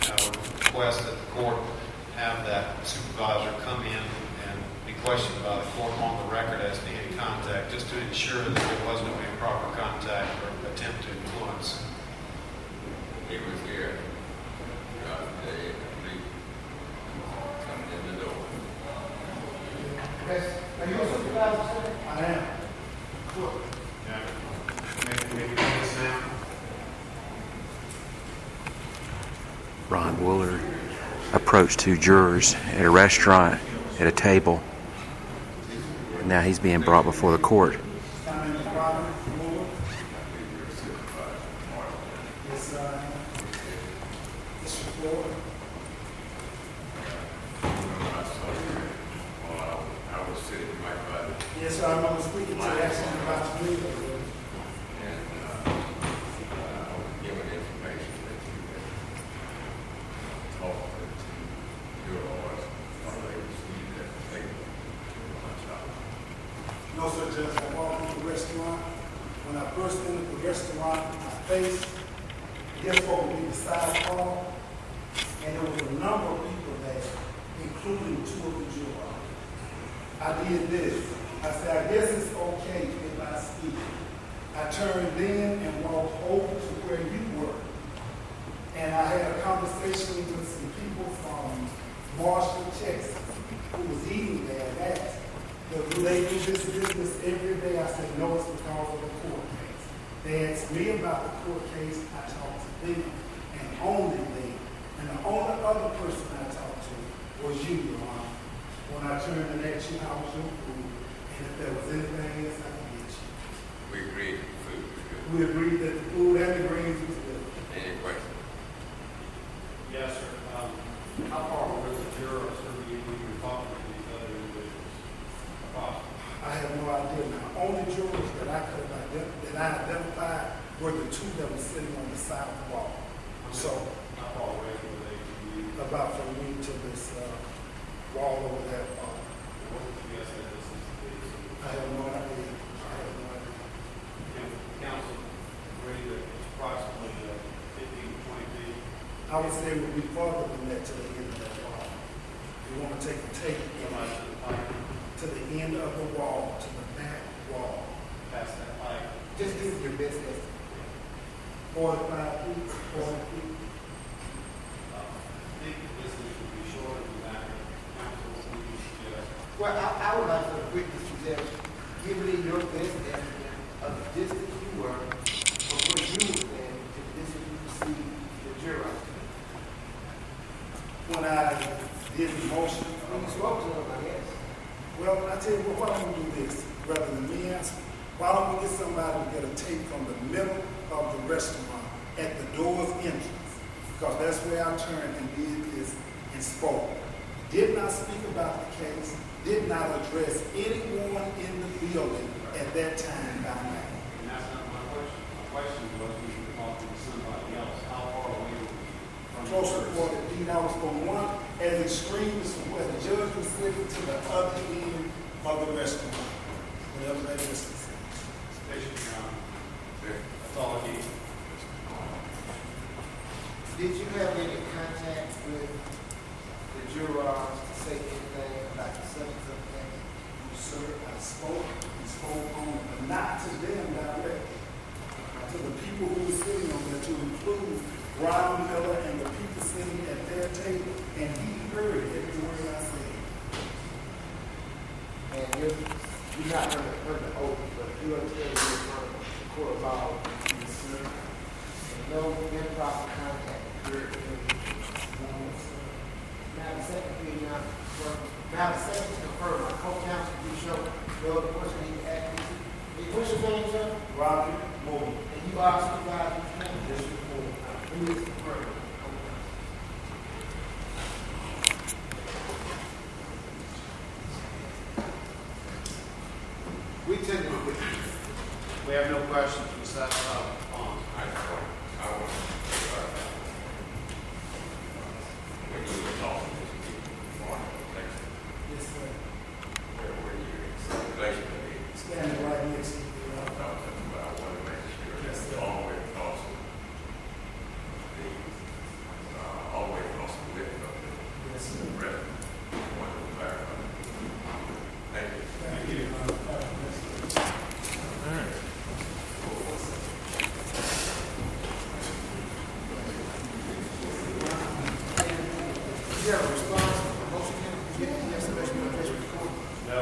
I would request that the court have that supervisor come in and be questioned by the court on the record as to any contact, just to ensure that there was no improper contact or attempt to influence. He was here. They coming in the door. Yes. Are you a supervisor, sir? I am. Sure. Yeah. Maybe do this now. Ron Woullard approached two jurors at a restaurant at a table. Now he's being brought before the court. My name is Ron Woullard. Yes, Mr. Ford. I was sitting right by the Yes, sir. I remember speaking to you actually about the meeting. and I was given information that you had talked to your lawyers or they received that table lunch hour. No, sir, Judge. I walked into the restaurant. When I first entered the restaurant, I faced, guess what would be the side hall? And there was a number of people there, including two of the jurors. I did this. I said, I guess it's okay if I speak. I turned in and walked over to where you were. And I had a conversation with some people from Marshall, Texas, who was eating there and asked, do they do this business every day? I said, no, it's because of the court case. They asked me about the court case. I talked to them, and only them. And the only other person I talked to was you, Your Honor. When I turned and asked you how was your food, and if there was anything else I could get you. We agreed the food was good. We agreed that the food and the greens was good. Any questions? Yes, sir. How far were the jurors from you when you were talking to these other individuals? I have no idea. Now, only jurors that I could have identified were the two that were sitting on the side of the wall. So, How far away were they from you? about from me to this wall over there. What did you guess that this is? I have no idea. I have no idea. Council agree that it's approximately 15 to 20 feet. I would say it would be farther than that to the end of that wall. You want to take the tape Somebody to the pipe, to the end of the wall, to the back wall. past that pipe. Just give your best estimate. 45 feet, 40 feet. I think that this would be shorter than that. Council, what would you suggest? Well, I would like to witness that, given your best estimate of the distance you were from where you were standing to the distance you received the juror. When I did the motion, When you spoke to him, I guess. well, I tell you what, why don't we do this rather than me answer? Why don't we get somebody to get a tape from the middle of the restaurant at the door's entrance? Because that's where I turned and did this and spoke. Did not speak about the case, did not address anyone in the building at that time by name. And that's not my question. My question was, we were talking to somebody else. How far away were you from the Closer person? for the deed, I was from one as extreme as from where the judge was sitting to the other end of the restaurant. Whatever that distance is. Station, Your Honor. That's all I need. Did you have any contact with the jurors to say anything about the substance of the case? Sir, I spoke on it, but not to them directly. To the people who were sitting on there, to include Ron Miller and the people sitting at their table, and he heard every word I said. And you're not going to oath, but you understand you're in front of the court of law. Yes, sir. And no improper contact occurred between you. Now, the second thing now, the second to confirm, my co-counsel, you show no other question he can ask you. What's your name, sir? Roger Moore. And you are supervisor? Yes, sir. Who is confirmed? We tend to with you. We have no questions. We satisfied with the bond. I want to start that. When you were talking to these people in Marshall, Texas, Yes, sir. where were you in circulation of the Standing right next to you. talking about what the magistrate Yes, has sir. always also the always you have a response, a motion, you get the information on this report? No.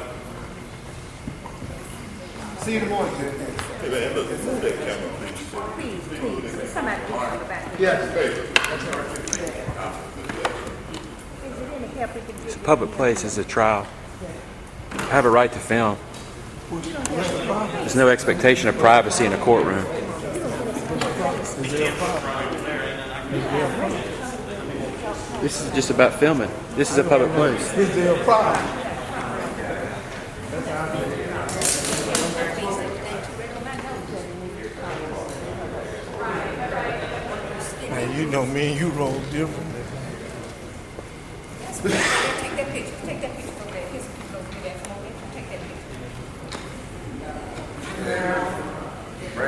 See you in the morning. Hey man, look, move that camera, please. Please, somebody can talk about it. Yes. Is it any help we can It's a do? public place. It's a trial. I have a right to film. There's no expectation of privacy in a courtroom. This is just about filming. This is a public place. Is there a problem? Man, you know me and you roll different. Take that picture from there. Here's some people do that. Come on, take that picture. I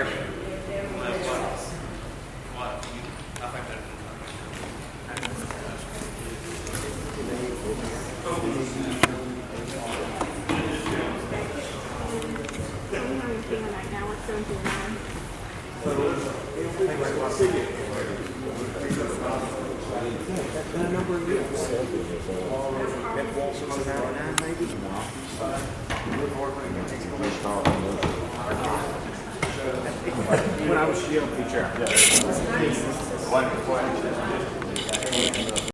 think that. When I was young, teacher.